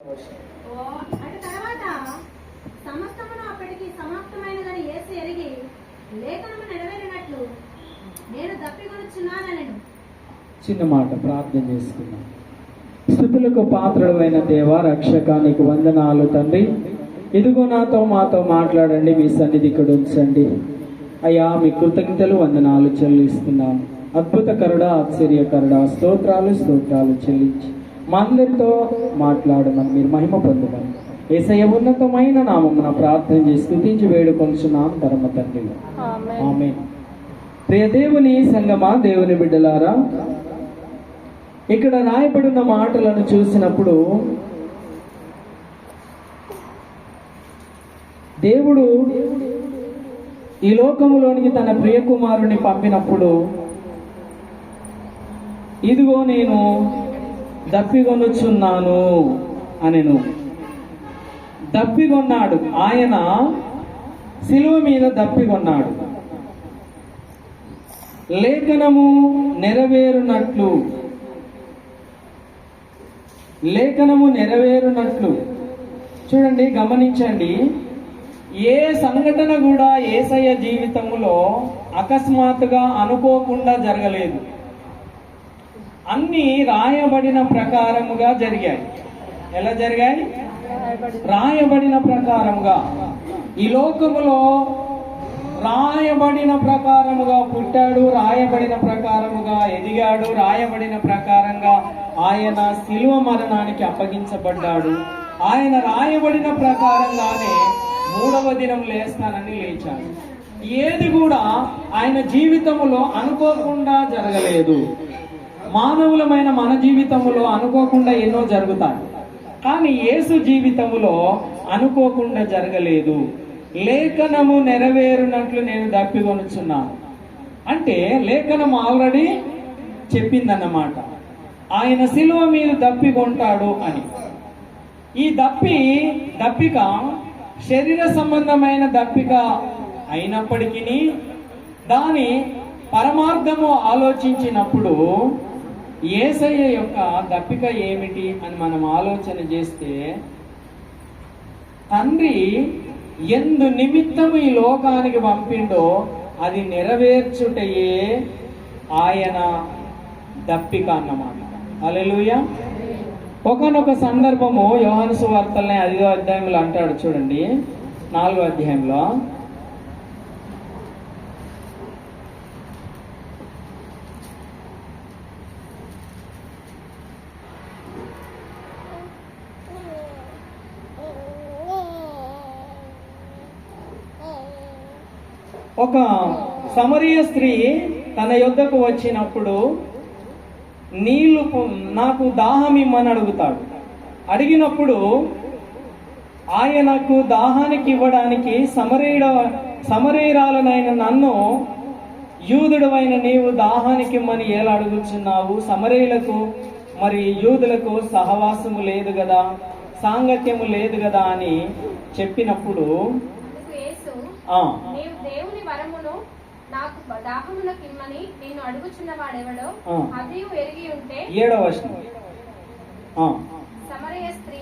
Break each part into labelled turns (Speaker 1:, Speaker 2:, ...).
Speaker 1: అంటే తర్వాత సమస్తమును అప్పటికి సమాప్తమైనదని యేసు ఎరిగి లేఖనము నెరవేరినట్లు నేను దప్పికొనుచున్నాననెను.
Speaker 2: చిన్న మాట ప్రార్థన చేసుకున్నాం. స్తుతులకు పాత్రుడైన దేవ, రక్షక, నీకు వందనాలు తండ్రి. ఇదిగో నాతో మాతో మాట్లాడండి, మీ సన్నిధి ఇక్కడ ఉంచండి అయ్యా. మీ కృతజ్ఞతలు వందనాలు చెల్లిస్తున్నాను. అద్భుతకరుడా, ఆశ్చర్యకరుడా, స్తోత్రాలు చెల్లించి మా అందరితో మాట్లాడమని మీరు మహిమ పొందమని యేసయ్య ఉన్నతమైన నామమున ప్రార్థన చేసి స్తుతించి వేడుకొనుచున్నాం పరమ తండ్రి, ఆమేన్. ప్రియ దేవుని సంగమా, దేవుని బిడ్డలారా, ఇక్కడ రాయబడిన మాటలను చూసినప్పుడు దేవుడు ఈ లోకములోనికి తన ప్రియకుమారుని పంపినప్పుడు ఇదిగో నేను దప్పికొనుచున్నాను అనెను. దప్పికొన్నాడు, ఆయన శిలువ మీద దప్పికొన్నాడు. లేఖనము నెరవేరునట్లు, లేఖనము నెరవేరునట్లు. చూడండి, గమనించండి. ఏ సంఘటన కూడా యేసయ్య జీవితంలో అకస్మాత్తుగా అనుకోకుండా జరగలేదు. అన్నీ రాయబడిన ప్రకారముగా జరిగాయి. ఎలా జరిగాయి? రాయబడిన ప్రకారముగా. ఈ లోకములో రాయబడిన ప్రకారముగా పుట్టాడు, రాయబడిన ప్రకారముగా ఎదిగాడు, రాయబడిన ప్రకారంగా ఆయన శిలువ మరణానికి అప్పగించబడ్డాడు. ఆయన రాయబడిన ప్రకారంగానే 3వ దినం లేస్తానని లేచాడు. ఏది కూడా ఆయన జీవితంలో అనుకోకుండా జరగలేదు. మానవులమైన మన జీవితంలో అనుకోకుండా ఎన్నో జరుగుతాయి, కానీ యేసు జీవితంలో అనుకోకుండా జరగలేదు. లేఖనము నెరవేరునట్లు నేను దప్పికొనుచున్నాను అంటే లేఖనం ఆల్రెడీ చెప్పిందన్నమాట, ఆయన శిలువ మీద దప్పికొంటాడు అని. ఈ దప్పిక శరీర సంబంధమైన దప్పిక అయినప్పటికీ దాని పరమార్థము ఆలోచించినప్పుడు యేసయ్య యొక్క దప్పిక ఏమిటి అని మనం ఆలోచన చేస్తే, తండ్రి ఎందు నిమిత్తము ఈ లోకానికి పంపిండో అది నెరవేర్చుటయే ఆయన దప్పిక అన్నమాట. హల్లెలూయా. ఒకానొక సందర్భము యోహాను సువార్తల్ని 5వ అధ్యాయంలో అంటాడు. చూడండి, 4వ అధ్యాయంలో ఒక సమరయ స్త్రీ తన యొద్దకు వచ్చినప్పుడు నీళ్లు నాకు దాహం ఇమ్మని అడుగుతాడు. అడిగినప్పుడు ఆయనకు దాహానికి ఇవ్వడానికి సమరయురాలనైన నన్ను యూదుడవైన నీవు దాహానికి ఇమ్మని ఎలా అడుగుచున్నావు? సమరయులకు మరి యూదులకు సహవాసము లేదు కదా, సాంగత్యము లేదు కదా అని చెప్పినప్పుడు
Speaker 1: దేవుని వరమును నాకు దాహమునకు ఇమ్మని నేను అడుగుచున్న వాడెవడో అది ఎరిగి ఉంటే
Speaker 2: 7వ వచనం
Speaker 1: సమరయ స్త్రీ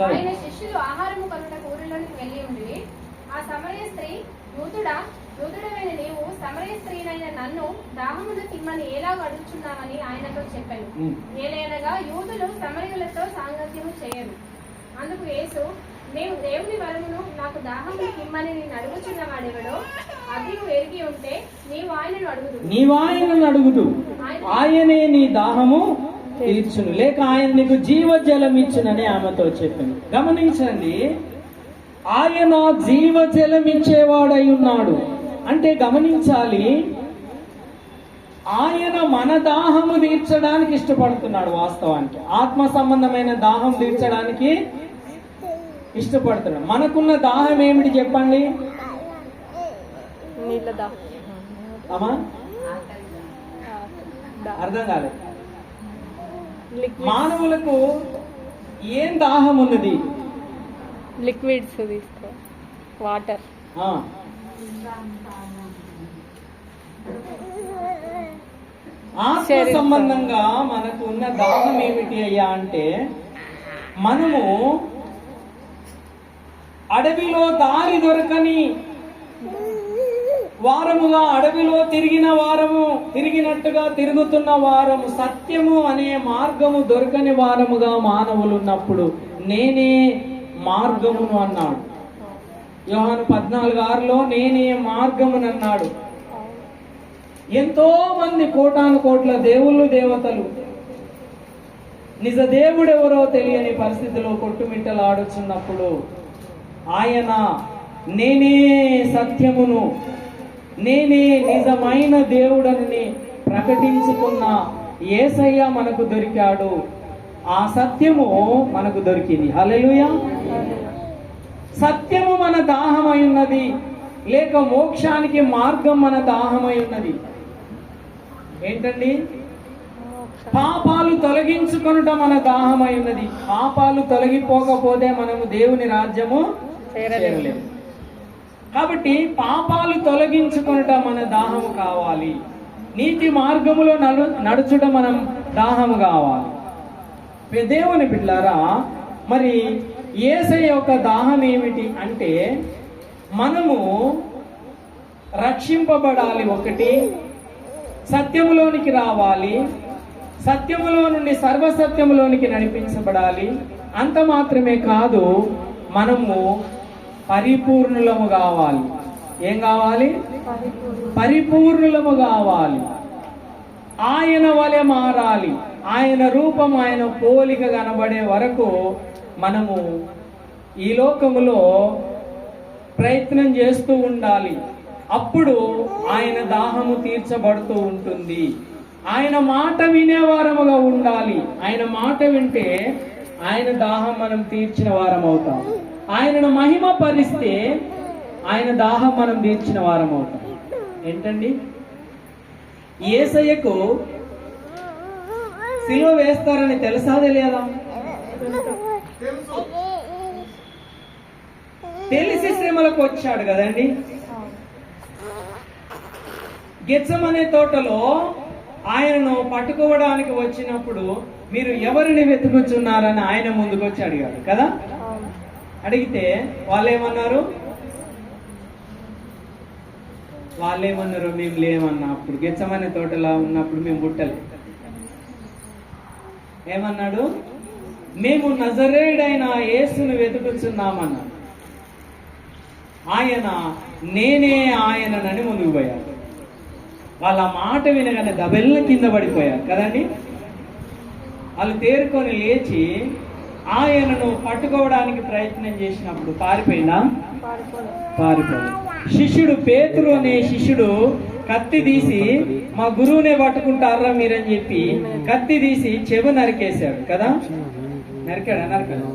Speaker 1: ఆయన శిష్యులు ఆహారము కొనుటకు ఊరిలోనికి వెళ్ళి ఉండి, ఆ సమరయ స్త్రీ యూదుడవైన నీవు సమరయ స్త్రీనైన నన్ను దాహమునకు ఇమ్మని ఎలాగ అడుగుచున్నావని ఆయనతో చెప్పాను. ఏలైనగా యూదులు సమరయులతో సాంగత్యము చేయరు. అందుకు యేసు, నేను దేవుని వరమును నాకు దాహమునకు ఇమ్మని నేను అడుగుచున్న వాడెవడో అది ఎరిగి ఉంటే నీవు ఆయనను అడుగుదు,
Speaker 2: ఆయనే నీ దాహము తీర్చును, లేక ఆయన నీకు జీవజలం ఇచ్చునని ఆమెతో చెప్పింది. గమనించండి, ఆయన జీవజలం ఇచ్చేవాడై ఉన్నాడు అంటే గమనించాలి, ఆయన మన దాహము తీర్చడానికి ఇష్టపడుతున్నాడు. వాస్తవానికి ఆత్మ సంబంధమైన దాహం తీర్చడానికి ఇష్టపడుతున్నాడు. మనకున్న దాహం ఏమిటి చెప్పండి? అమ్మా, అర్థం కాలేదు. మానవులకు ఏం దాహం ఉన్నది?
Speaker 3: లిక్విడ్స్ తీసుకో, వాటర్.
Speaker 2: ఆత్మ సంబంధంగా మనకు ఉన్న దాహం ఏమిటి అయ్యా అంటే, మనము అడవిలో దారి దొరకని వారముగా, అడవిలో తిరిగినట్టుగా తిరుగుతున్న వారము, సత్యము అనే మార్గము దొరకని వారముగా మానవులు ఉన్నప్పుడు నేనే మార్గమును అన్నాడు. యోహాను 14:6లో నేనే మార్గమును అన్నాడు. ఎంతో మంది కోటాను కోట్ల దేవుళ్ళు దేవతలు నిజ దేవుడెవరో తెలియని పరిస్థితిలో కొట్టుమిట్టలాడుచున్నప్పుడు ఆయన నేనే సత్యమును, నేనే నిజమైన దేవుడని ప్రకటించుకున్న యేసయ్య మనకు దొరికాడు. ఆ సత్యము మనకు దొరికింది. హల్లెలూయా. సత్యము మన దాహమై ఉన్నది, లేక మోక్షానికి మార్గం మన దాహమై ఉన్నది. ఏంటండి? పాపాలు తొలగించుకొనుట మన దాహమై ఉన్నది. పాపాలు తొలగిపోకపోతే మనము దేవుని రాజ్యము చేరలేము. కాబట్టి పాపాలు తొలగించుకొనుట మన దాహము కావాలి. నీతి మార్గములో నడుచుట మనం దాహము కావాలి. దేవుని బిడ్డలారా, మరి యేసయ్య యొక్క దాహం ఏమిటి అంటే, మనము రక్షింపబడాలి. ఒకటి, సత్యములోనికి రావాలి, సత్యములో నుండి సర్వసత్యములోనికి నడిపించబడాలి. అంత మాత్రమే కాదు, మనము పరిపూర్ణులము కావాలి. ఏం కావాలి? పరిపూర్ణులము కావాలి. ఆయన వలె మారాలి. ఆయన రూపం, ఆయన పోలిక కనబడే వరకు మనము ఈ లోకములో ప్రయత్నం చేస్తూ ఉండాలి. అప్పుడు ఆయన దాహము తీర్చబడుతూ ఉంటుంది. ఆయన మాట వినేవారముగా ఉండాలి. ఆయన మాట వింటే ఆయన దాహం మనం తీర్చిన వారం అవుతాం. ఆయనను మహిమ పరిస్తే ఆయన దాహం మనం తీర్చిన వారం అవుతాం. ఏంటండి? యేసయ్యకు సిలువ వేస్తారని తెలుసా తెలియదా? తెలిసి శ్రమలకు వచ్చాడు కదండి. గెత్సెమనే తోటలో ఆయనను పట్టుకోవడానికి వచ్చినప్పుడు మీరు ఎవరిని వెతుకుచున్నారని ఆయన ముందుకు వచ్చి అడిగాడు కదా. అడిగితే వాళ్ళేమన్నారు? మేము లేమన్నా. అప్పుడు గెత్సెమనే తోటలో ఉన్నప్పుడు మేము పుట్టలే. ఏమన్నాడు? మేము నజరేయుడైన యేసును వెతుకుచున్నామన్నా. ఆయన నేనే ఆయననని ముందుకు పోయారు. వాళ్ళ మాట వినగానే దబెల్ల కింద పడిపోయారు కదండి. వాళ్ళు తేరుకొని లేచి ఆయనను పట్టుకోవడానికి ప్రయత్నం చేసినప్పుడు పారిపోయినా? పారిపోయి. శిష్యుడు పేతురు అనే శిష్యుడు కత్తి తీసి, మా గురువునే పట్టుకుంటారా మీరని చెప్పి కత్తి తీసి చెవి నరికేశాడు కదా. నరికాడు.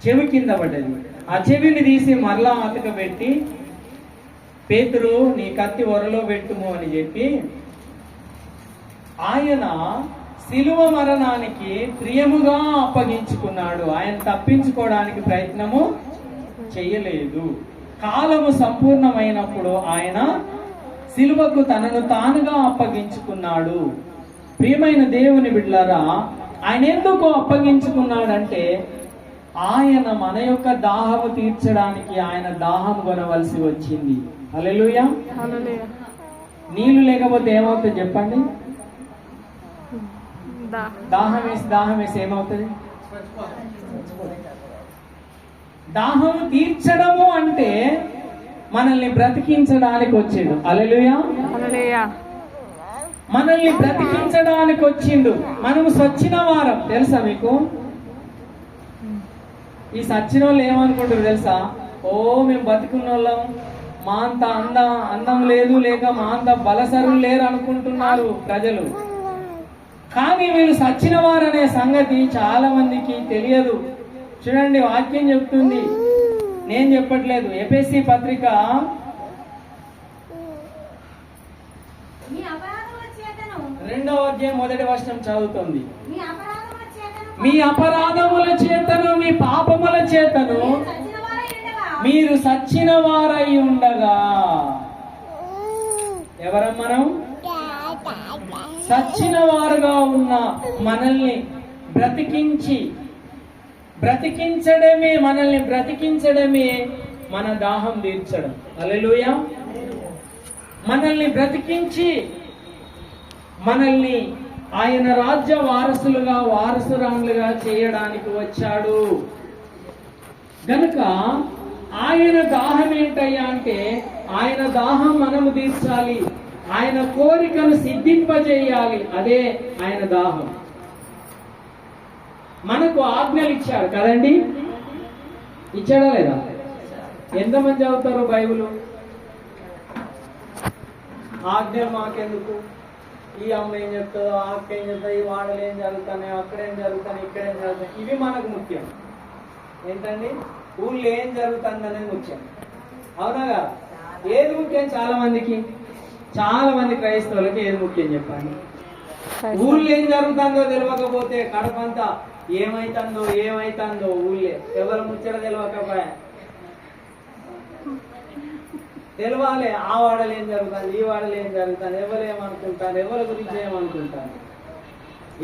Speaker 2: చెవి కింద పడ్డది. ఆ చెవిని తీసి మరలా అతకబెట్టి, పేతురు నీ కత్తి ఒరలో పెట్టుము అని చెప్పి ఆయన శిలువ మరణానికి ప్రియముగా అప్పగించుకున్నాడు. ఆయన తప్పించుకోవడానికి ప్రయత్నము చెయ్యలేదు. కాలము సంపూర్ణమైనప్పుడు ఆయన శిలువకు తనను తానుగా అప్పగించుకున్నాడు. ప్రియమైన దేవుని బిడ్డలారా, ఆయన ఎందుకు అప్పగించుకున్నాడంటే, ఆయన మన యొక్క దాహము తీర్చడానికి ఆయన దాహం కొనవలసి వచ్చింది. హల్లెలూయా. నీళ్లు లేకపోతే ఏమవుతుంది చెప్పండి? దాహం వేసి ఏమవుతుంది? దాహము తీర్చడము అంటే మనల్ని బ్రతికించడానికి వచ్చిండు. హల్లెలూయా. మనల్ని బ్రతికించడానికి వచ్చిండు. మనము సచ్చిన వారం తెలుసా మీకు? ఈ సచ్చిన వాళ్ళు ఏమనుకుంటారు తెలుసా? ఓ మేము బతికున్న వాళ్ళం, మా అంత అందం లేదు, లేక మా అంత బలసరులు లేరు అనుకుంటున్నారు ప్రజలు. కానీ వీళ్ళు సచ్చిన వారనే సంగతి చాలా మందికి తెలియదు. చూడండి, వాక్యం చెప్తుంది, నేను చెప్పట్లేదు. ఎఫెసీ పత్రిక 2వ అధ్యాయం 1వ వచనం చదువుతుంది. మీ అపరాధముల చేతను, మీ పాపముల చేతను మీరు సచ్చిన వారై ఉండగా. ఎవరం మనం? చచ్చిన వారుగా ఉన్న మనల్ని బ్రతికించడమే మన దాహం తీర్చడం. హల్లెలూయా. మనల్ని బ్రతికించి మనల్ని ఆయన రాజ్య వారసురాలుగా చేయడానికి వచ్చాడు గనుక ఆయన దాహం ఏంటయ్యా అంటే, ఆయన దాహం మనము తీర్చాలి, ఆయన కోరికను సిద్ధింపజేయాలి. అదే ఆయన దాహం. మనకు ఆజ్ఞలు ఇచ్చాడు కదండి, ఇచ్చాడా లేదా? ఎంతమంది చదువుతారు బైబిల్? ఆజ్ఞలు మాకెందుకు, ఈ అమ్మ ఏం చెప్తుందో, ఆ అక్క ఏం చెప్తుందో, ఈ వాడలు ఏం జరుగుతాయో, అక్కడేం జరుగుతాను, ఇక్కడేం జరుగుతాయి, ఇవి మనకు ముఖ్యం. ఏంటండి, ఊళ్ళో ఏం జరుగుతుంది అనేది ముఖ్యం. అవునా కదా? ఏది ముఖ్యం? చాలా మంది క్రైస్తవులకి ఏది ముఖ్యం చెప్పండి? ఊళ్ళో ఏం జరుగుతుందో తెలియకపోతే కడపంతా ఏమైతుందో ఊళ్ళే ఎవరు ముచ్చట తెలియకపోయా. తెలవాలి, ఆ వాడలు ఏం జరుగుతుంది, ఈ వాడలు ఏం జరుగుతుంది, ఎవరు ఏమనుకుంటారు, ఎవరి గురించి ఏమనుకుంటారు.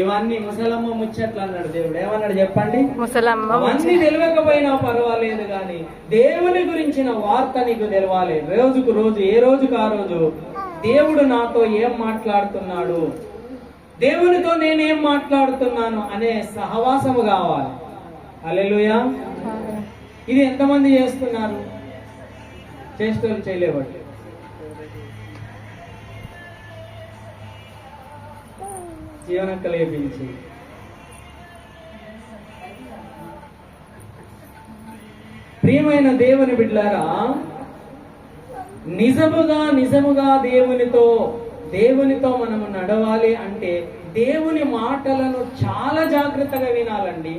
Speaker 2: ఇవన్నీ ముసలమ్మ ముచ్చట్లు అన్నాడు దేవుడు. ఏమన్నాడు చెప్పండి? అవన్నీ తెలియకపోయినా పర్వాలేదు కానీ దేవుని గురించిన వార్త నీకు తెలవాలి. రోజుకు రోజు, ఏ రోజుకు ఆ రోజు దేవుడు నాతో ఏం మాట్లాడుతున్నాడు, దేవునితో నేనేం మాట్లాడుతున్నాను అనే సహవాసము కావాలి. హల్లెలూయా. ఇది ఎంతమంది చేస్తున్నారు? చేస్తూ చేయలేబట్టి. జీవనం కలిగించి ప్రియమైన దేవుని బిడ్డలారా, నిజముగా దేవునితో మనము నడవాలి అంటే దేవుని మాటలను చాలా జాగ్రత్తగా వినాలండి.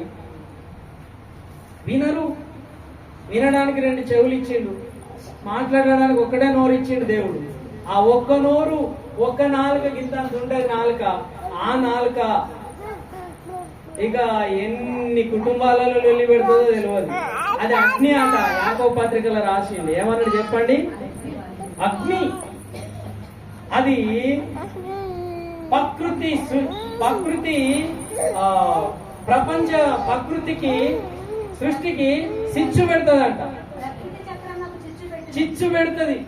Speaker 2: వినడానికి 2 చెవులు ఇచ్చిండు, మాట్లాడడానికి ఒక్కడే నోరు ఇచ్చిండు దేవుడు. ఆ ఒక్క నోరు, ఒక్క నాలుక గింత ఉంటది నాలుక. ఆ నాలుక ఇక ఎన్ని కుటుంబాలలో వెళ్ళి పెడుతుందో తెలియదు. అది అగ్ని అంట. యాకోబు పత్రికలో రాసింది. ఏమన్నాడు చెప్పండి? అగ్ని. అది ప్రకృతికి సృష్టికి చిచ్చు పెడుతుందంట. చిచ్చు పెడుతుంది.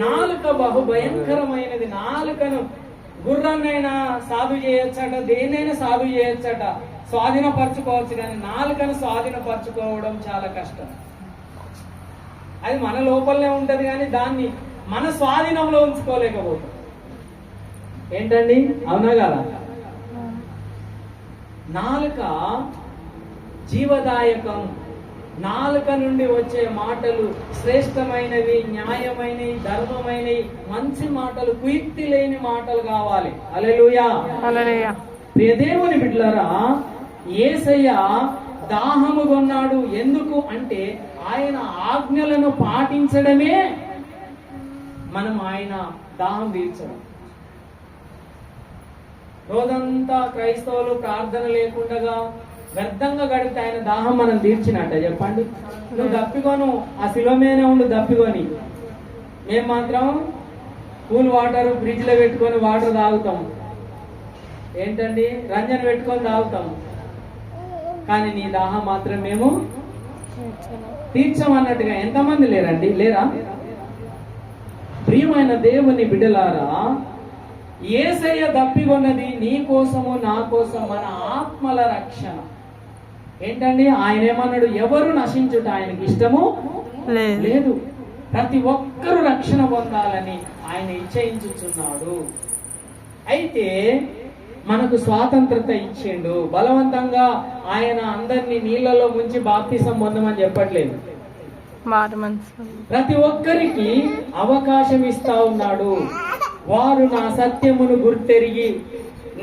Speaker 2: నాలుక బహు భయంకరమైనది. నాలుకను గుర్రాన్నైనా సాధు చేయొచ్చట, దేన్నైనా సాధు చేయొచ్చట, స్వాధీనపరచుకోవచ్చు. కానీ నాలుకను స్వాధీనపరచుకోవడం చాలా కష్టం. అది మన లోపలనే ఉంటది కానీ దాన్ని మన స్వాధీనంలో ఉంచుకోలేకపోతాం. ఏంటండి, అవునా కదా? నాలుక జీవదాయకం. నాలుక నుండి వచ్చే మాటలు శ్రేష్టమైనవి, న్యాయమైనవి, ధర్మమైనవి, మంచి మాటలు, కుయుక్తి లేని మాటలు కావాలి. హల్లెలూయా. ప్రియ దేవుని బిడ్డలారా, యేసయ్య దాహము కొన్నాడు. ఎందుకు అంటే ఆయన ఆజ్ఞలను పాటించడమే మనం ఆయన దాహం తీర్చడం. రోజంతా క్రైస్తవులు ప్రార్థన లేకుండా వ్యర్థంగా గడిపితే ఆయన దాహం మనం తీర్చినట్ట చెప్పండి? నువ్వు దప్పికొను, ఆ శిలమేనే ఉండు దప్పికొని. మేము మాత్రం కూల్ వాటర్ ఫ్రిడ్జ్ లో పెట్టుకొని వాటర్ తాగుతాం. ఏంటండి, రంజన పెట్టుకొని తాగుతాం. కానీ నీ దాహం మాత్రం మేము తీర్చమన్నట్టుగా ఎంతమంది లేరా? ప్రియమైన దేవుని బిడ్డలారా, యేసయ్య దప్పికొన్నది నీ కోసము, నా కోసం, మన ఆత్మల రక్షణ. ఏంటండి, ఆయన ఏమన్నాడు? ఎవరు నశించుట ఆయనకి ఇష్టము లేదు, ప్రతి ఒక్కరూ రక్షణ పొందాలని ఆయన ఇచ్చయించుచున్నాడు. అయితే మనకు స్వాతంత్రత ఇచ్చిండు. బలవంతంగా ఆయన అందరినీ నీళ్లలో ముంచి బాప్తిసం పొందమని చెప్పట్లేదు. ప్రతి ఒక్కరికి అవకాశం ఇస్తా ఉన్నాడు. వారు నా సత్యమును గుర్తెరిగి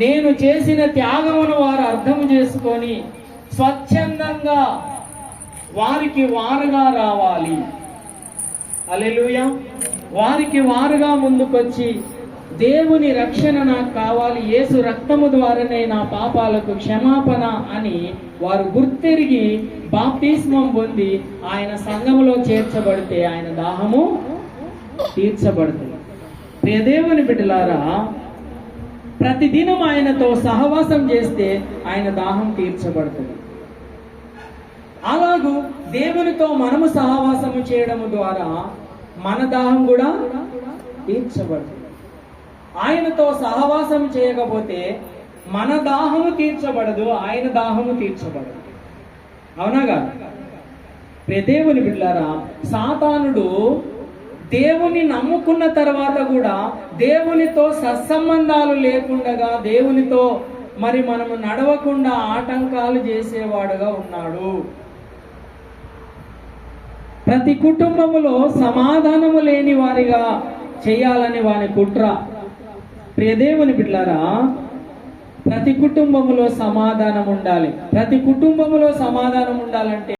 Speaker 2: నేను చేసిన త్యాగమును వారు అర్థం చేసుకొని స్వచ్ఛందంగా వారికి వారుగా రావాలి. హల్లెలూయా. వారికి వారుగా ముందుకొచ్చి దేవుని రక్షణ నాకు కావాలి, యేసు రక్తము ద్వారానే నా పాపాలకు క్షమాపణ అని వారు గుర్తెరిగి బాప్తిస్మం పొంది ఆయన సంఘములో చేర్చబడితే ఆయన దాహము తీర్చబడుతుంది. ప్రియ దేవుని బిడ్డలారా, ప్రతిదినం ఆయనతో సహవాసం చేస్తే ఆయన దాహం తీర్చబడుతుంది. అలాగూ దేవునితో మనము సహవాసము చేయడం ద్వారా మన దాహం కూడా తీర్చబడుతుంది. ఆయనతో సహవాసం చేయకపోతే మన దాహము తీర్చబడదు, ఆయన దాహము తీర్చబడదు. అవునాగా? దేవుని బిడ్డలారా, సాతానుడు దేవుని నమ్ముకున్న తర్వాత కూడా దేవునితో సత్సంబంధాలు లేకుండా, దేవునితో మరి మనము నడవకుండా ఆటంకాలు చేసేవాడుగా ఉన్నాడు. ప్రతి కుటుంబములో సమాధానము లేని వారిగా చేయాలని వాని కుట్ర. దేవుని బిడ్డలారా, ప్రతి కుటుంబములో సమాధానం ఉండాలి. ప్రతి కుటుంబములో సమాధానం ఉండాలంటే